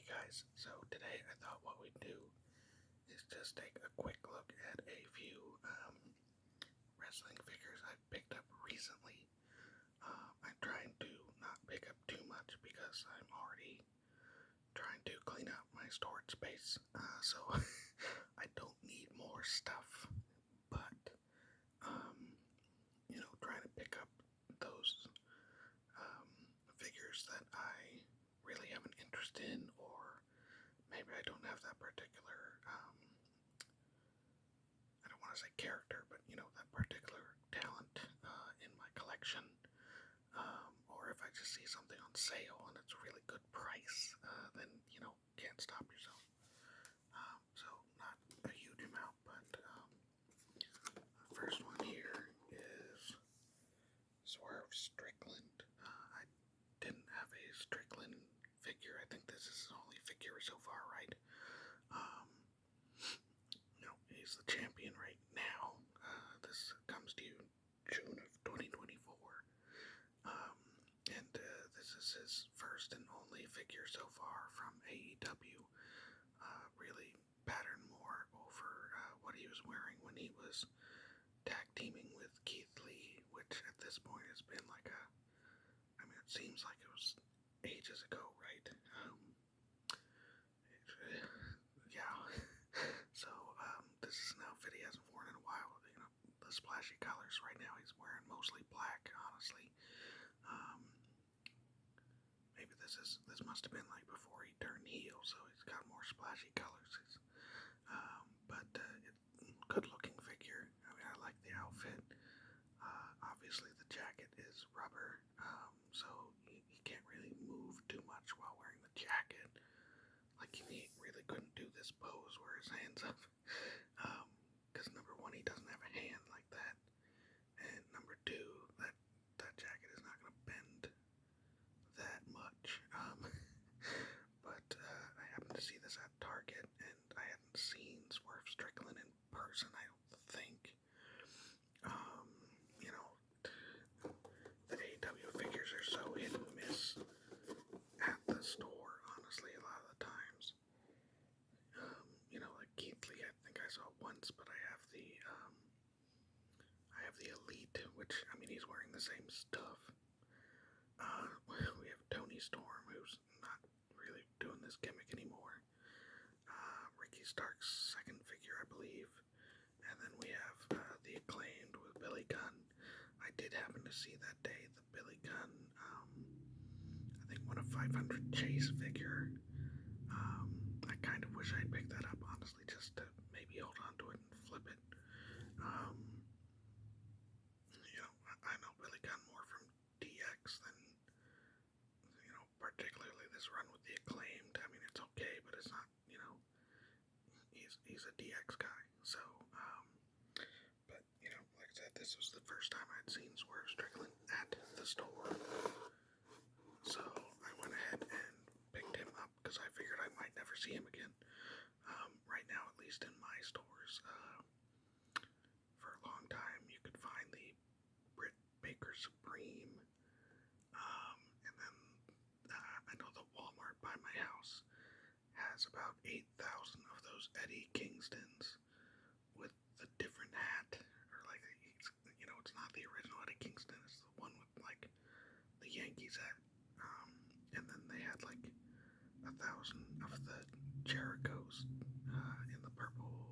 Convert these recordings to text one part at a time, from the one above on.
Hey guys, so today I thought what we'd do is just take a quick look at a few wrestling figures I picked up recently. I'm trying to not pick up too much because I'm already trying to clean out my storage space, so I don't need more stuff. But um, trying to pick up those um, figures that I really have an interest in, or maybe I don't have that particular, I don't want to say character, but that particular talent in my collection. Or if I just see something on sale and it's a really good price, then, can't stop yourself. So, not a huge amount, but the first one here is Swerve Strickland. I didn't have a Strickland figure. I think this is his only figure so far, right? Um, he's the champion right now. This comes to you June of 2024. And this is his first and only figure so far from AEW. Really patterned more over what he was wearing when he was tag teaming with Keith Lee, which at this point has been like it seems like it was ages ago, right? Yeah. So, this is an outfit he hasn't worn in a while. The splashy colors right now, he's wearing mostly black, honestly. Maybe this must have been like before he turned heel, so he's got more splashy colors. But good looking figure. I like the outfit. Obviously the jacket is rubber, so he can't really move too much while wearing the jacket. Like he really couldn't do this pose where his hands up. Because number one, he doesn't have a hand like that, and number two, that jacket is not going to bend that much. But I happened to see this at Target, and I hadn't seen Swerve Strickland in person, I don't think. You know, the AEW figures are so hit and miss at the store, honestly, a lot of the times. Like Keith Lee, I think I saw once, but I have the Elite, which, he's wearing the same stuff. We have Tony Storm, who's not really doing this gimmick anymore. Ricky Stark's second figure, I believe. And then we have the Acclaimed with Billy Gunn. I did happen to see that day the Billy Gunn, I think 1/500 Chase figure. I kind of wish I'd picked that up, honestly, just to maybe hold on to it and flip it. I know Billy Gunn more from DX than, particularly this run with the Acclaimed. It's okay, but it's not, he's a DX guy. So, but, like I said, this was the first time I'd seen Swerve Strickland at the store. So I went ahead and picked him up because I figured I might never see him again. Right now, at least in my stores, for a long time, you could find the Britt Baker Supreme. And then I know the Walmart by my house has about 8,000 of those Eddie Kingstons with the different hat, or like it's not the original Eddie Kingston. It's the one with like the Yankees hat. And then they had like 1,000 of the Jerichos in the purple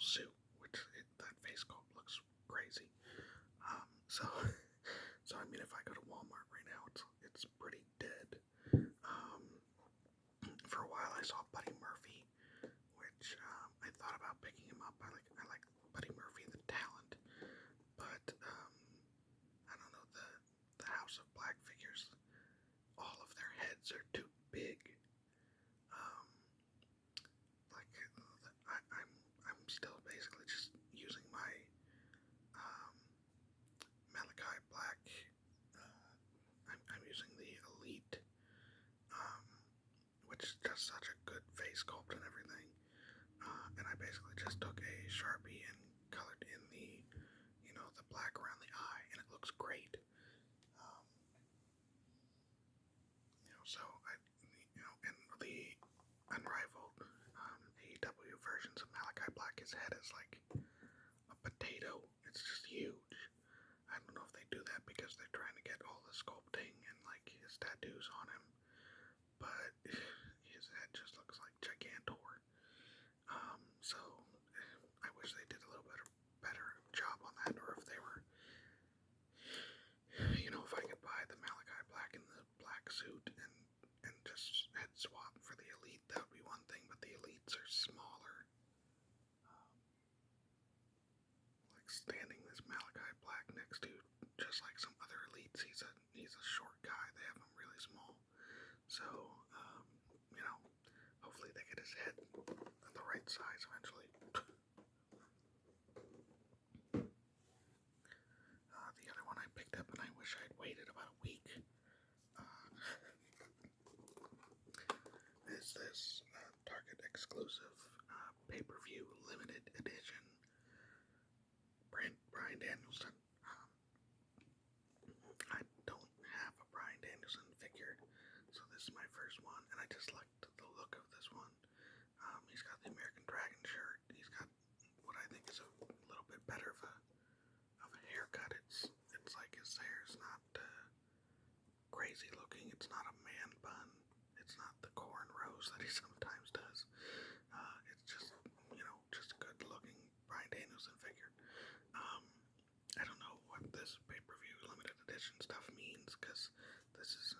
suit, which that face sculpt looks crazy. So if I go to Walmart right now, it's pretty dead. For a while, I saw Buddy Murphy, which I thought about picking him up. I like Buddy Murphy, the talent, but I don't know, the House of Black figures, all of their heads are too big. I'm still basically just using my Malachi Black. I'm using the Elite, which does such a good face sculpt and everything. And I basically just took a Sharpie and colored in the black around the eye, and it looks great. So unrivaled AEW versions of Malachi Black. His head is like a potato. It's just huge. I don't know if they do that because they're trying to get all the sculpting and like his tattoos on him, but his head just looks like Gigantor. So I wish they did a little bit better job on that, or if they were, if I could buy the Malachi Black in the black suit and just head swap for the Elite, that would be one thing. But the Elites are smaller. Like standing this Malachi Black next to just like some other Elites, he's a short guy. They have him really small. So hopefully they get his head at the right size eventually. The other one I picked up, and I wish I'd waited about a week, is this Target exclusive pay-per-view limited edition Bryan Danielson. I don't have a Bryan Danielson figure, so this is my first one, and I just liked the look of this one. He's got the American Dragon shirt. He's got what I think is a little bit better of a haircut. It's like his hair's not crazy looking. It's not a man bun. It's not the cornrows that he sometimes does. It's just just a good looking Bryan Danielson figure. I don't know what this pay-per-view limited edition stuff means, because this is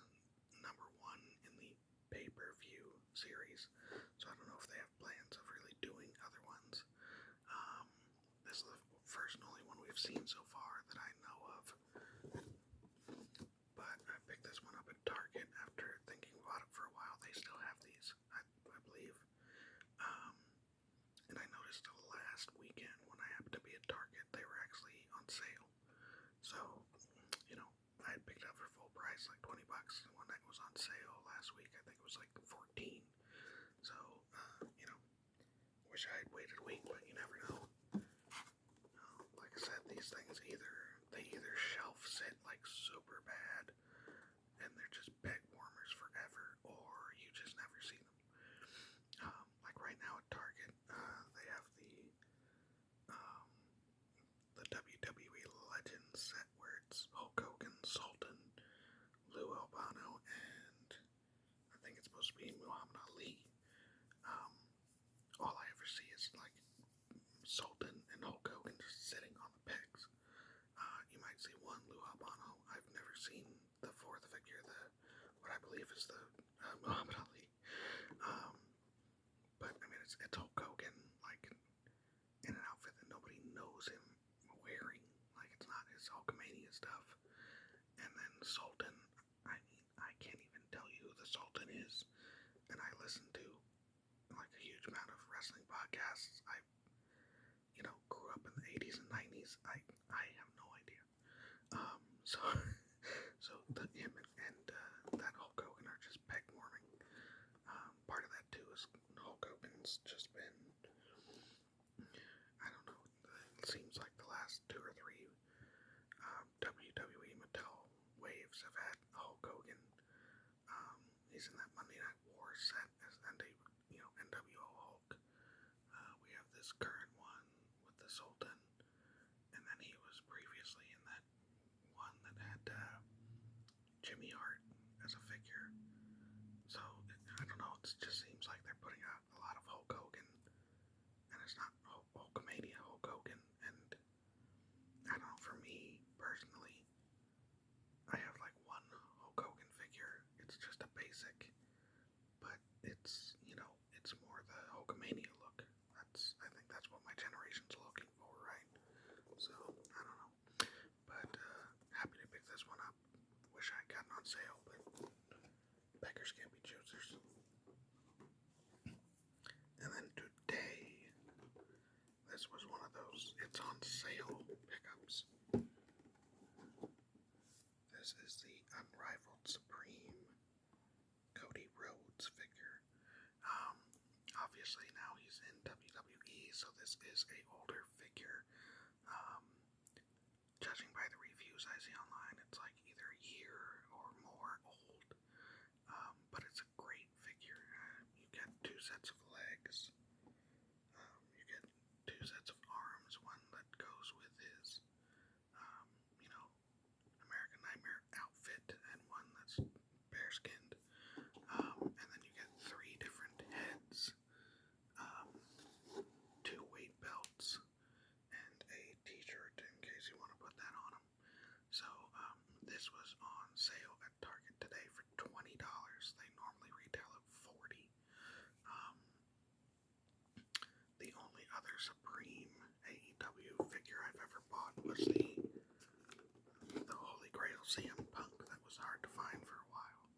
number 1 in the pay-per-view series, so I don't know if they have plans of really doing other ones. This is the first and only one we've seen so far that I know of, but I picked this one up at Target after thinking about it for a while. They still have these, I believe, and I noticed last weekend when I happened to be at Target, they were actually on sale. So, I had picked up for full price, like $20. When that was on sale last week, I think it was like $14. So, wish I had waited a week, but you never know. Like I said, these things either shelf sit like super bad, and they're just peg warmers forever, or you just never see them. Like right now at Target, they have the WWE Legends set where it's Hulk Hogan, Sultan, Lou Albano, and I think it's supposed to be Muhammad Ali. All I ever see is like Sultan and Hulk Hogan just sitting on the pegs. You might see one Lou Albano. I've never seen the fourth figure, what I believe is the Muhammad Ali. But I mean, it's Hulk Hogan, like in an outfit that nobody knows him wearing. Like, it's not his Hulkamania stuff. And then Sultan, I mean, I can't even tell you who the Sultan is. And I listen to like a huge amount of wrestling podcasts. I grew up in the 80s and 90s. I have no idea. So him and that Hulk Hogan are just peg warming. Part of that too is Hulk Hogan's just been, I don't know, it seems like the last 2 or 3 WWE Mattel waves have had Hulk Hogan. He's in that Monday Night War set as NWO Hulk. We have this current one with the Sultan, and then he was previously in that one that had Jimmy Hart as a figure. So I don't know, it just seems like they're putting out a lot of Hulk Hogan, and it's not Hulkamania Hulk Hogan. And I don't know, for me personally, I have like one Hulk Hogan figure. It's just a basic, but it's it's more the Hulkamania look. I think that's what my generation's looking for, right? So I don't know, but happy to pick this one up. Wish I'd gotten on sale, but beggars can't be choosers. And then today, this was one of those it's on sale pickups. This is the Unrivaled Supreme Cody Rhodes figure. Obviously now he's in WWE, so this is a older figure. Judging by the reviews I see online, it's like either a year or more old. But it's a great figure. You get 2 sets of legs. You get 2 sets of arms, one that goes with his, um, you know, American Nightmare outfit, and one that's bare-skinned. And then you get 3 different heads, um, 2 weight belts, and a t-shirt in case you want to put that on them. So this was on sale at Target today for $20. They normally retail at $40. Um, the only other Supreme AEW figure I've ever bought was the Holy Grail CM Punk that was hard to find for a while.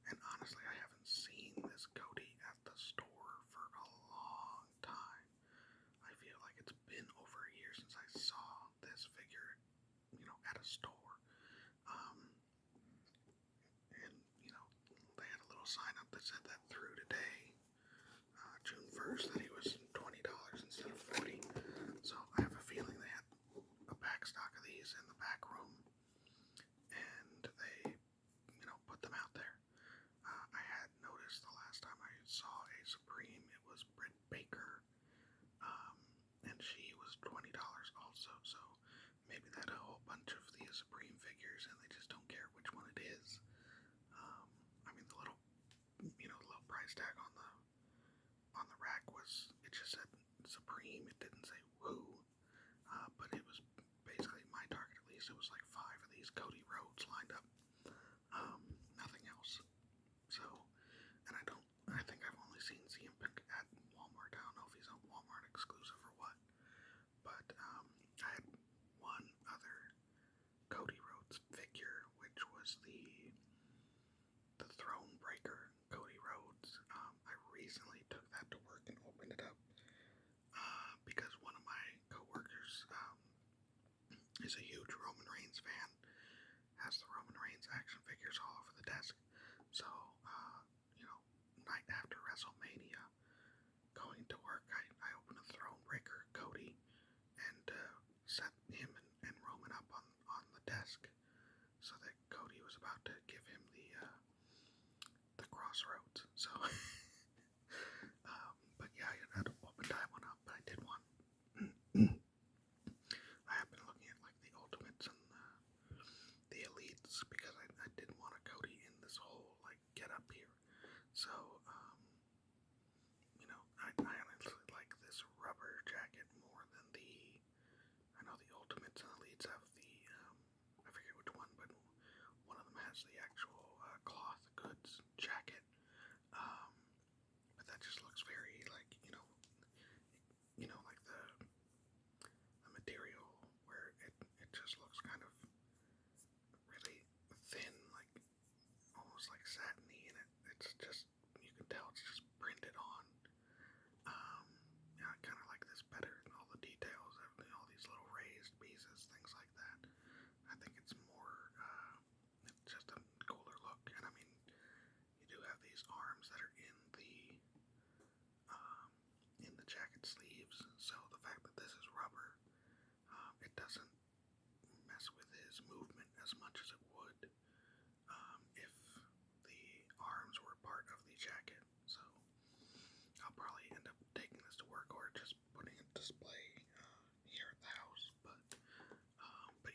And honestly, I haven't seen this Cody at the store for a long time. I feel like it's been over a year since I saw this figure, at a store. And, they had a little sign up that said that through today, June 1st, that he was $20 instead of $40. So I have a feeling they had a back stock of these in the back room, and they, put them out there. I had noticed the last time I saw a Supreme, it was Britt Baker, and she was $20 also. So maybe they had a whole bunch of these Supreme figures, and they just don't care which one it is. The little price tag on the rack it just said Supreme. It didn't say Woo, but it was basically my target. At least it was like 5 of these Cody Rhodes lined up. Nothing else. So, and I think I've only seen CM Punk at Walmart. I don't know if he's a Walmart exclusive or what, but I had one other Cody Rhodes figure, which was the Throne Breaker Cody Rhodes. I recently took that to work and opened it up because one of my coworkers is a huge Roman Reigns fan, has the Roman Reigns action figures all over the desk. So, night after WrestleMania, going to work, I opened a Throne Breaker Cody and set him and Roman up on the desk so that Cody was about to give him the Crossroads. So, but yeah, I had to open that one up, but I did one. I have been looking at like the Ultimates and the Elites because I didn't want a Cody in this whole like get up here. So, I honestly like this rubber jacket more than I know the Ultimates and Elites have I forget which one, but one of them has the actual cloth goods jacket. But that just looks very like, like the material where it just looks kind of really thin, like almost like satiny, and it's just, you can tell it's just printed on. I kind of like this better, all the details, all these little raised pieces, things like that. I think it's more, it's just a cooler look. And I mean, you do have these arms that are in the jacket sleeves, so the fact that this is rubber, it doesn't mess with his movement as much as it would if the arms were part of the jacket. So I'll probably end up taking this to work or just putting it display here at the house. But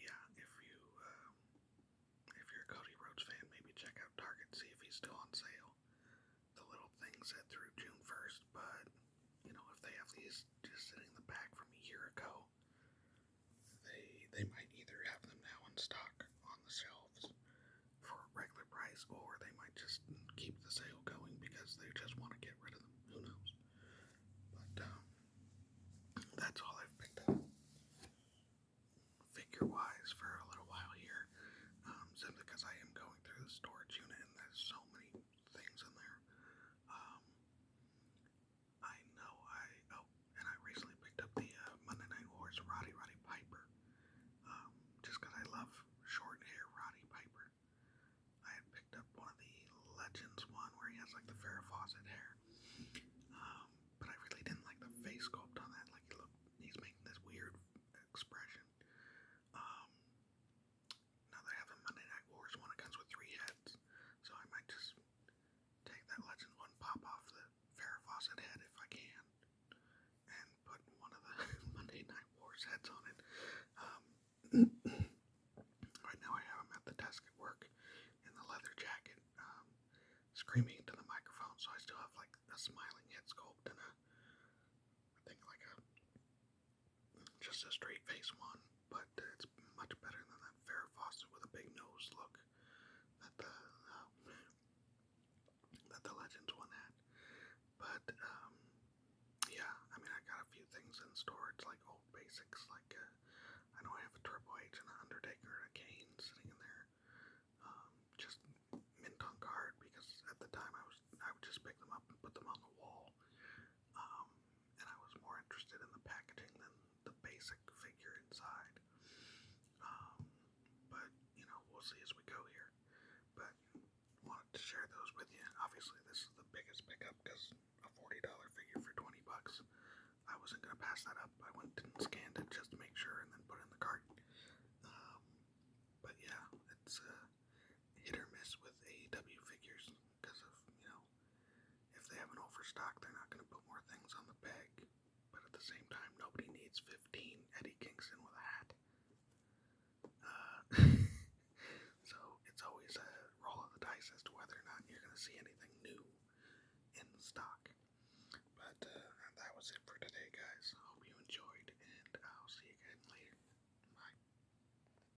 yeah, if you're a Cody Rhodes fan, maybe check out Target, see if he's still on sale. The little thing said through June 1st, but if they have these just sitting in the back from a year ago, they might either have them now in stock on the shelves for a regular price, or they might just keep the sale going because they just want to get rid of them. Who knows? But that's all I've picked up figure-wise for a little while here, simply because I am going through the storage unit and there's so many things in there. And I recently picked up the Monday Night Wars Roddy Piper, just because I love short hair Roddy Piper. I had picked up one of the Legends one where he has like the Farrah Fawcett hair, but I really didn't like the face sculpt on that. Like he's making this weird expression. Now they have the Monday Night Wars one. It comes with 3 heads, so I might just take that Legends one, pop off the Farrah Fawcett Fawcett head if I can, and put one of the Monday Night Wars heads on it. Right now I have him at the desk at work in the leather jacket, screaming into the microphone, so I still have like a smiling head sculpt and I think like just a straight face one, but it's much better than that Farrah Fawcett with a big nose look that the Legends one had. But yeah, I mean, I got a few things in store. It's like old basics, like I know I have a Triple H and an Undertaker and a Kane sitting in there, just mint on card because at the time I would just pick them up and put them on the wall, and I was more interested in the packaging than the basic figure inside. But you know, we'll see as we go here. But wanted to share those with you. Obviously, this is the biggest pickup because a $40 figure for $20. I wasn't gonna pass that up. I went and scanned it just to make sure, and then put it in the cart. But yeah, it's hit or miss with AEW figures because of, you know, if they have an overstock, they're not gonna put more things on the peg. But at the same time, nobody needs 15 Eddie Kingston with a hat. So it's always a roll of the dice as to whether or not you're going to see anything new in stock. But that was it for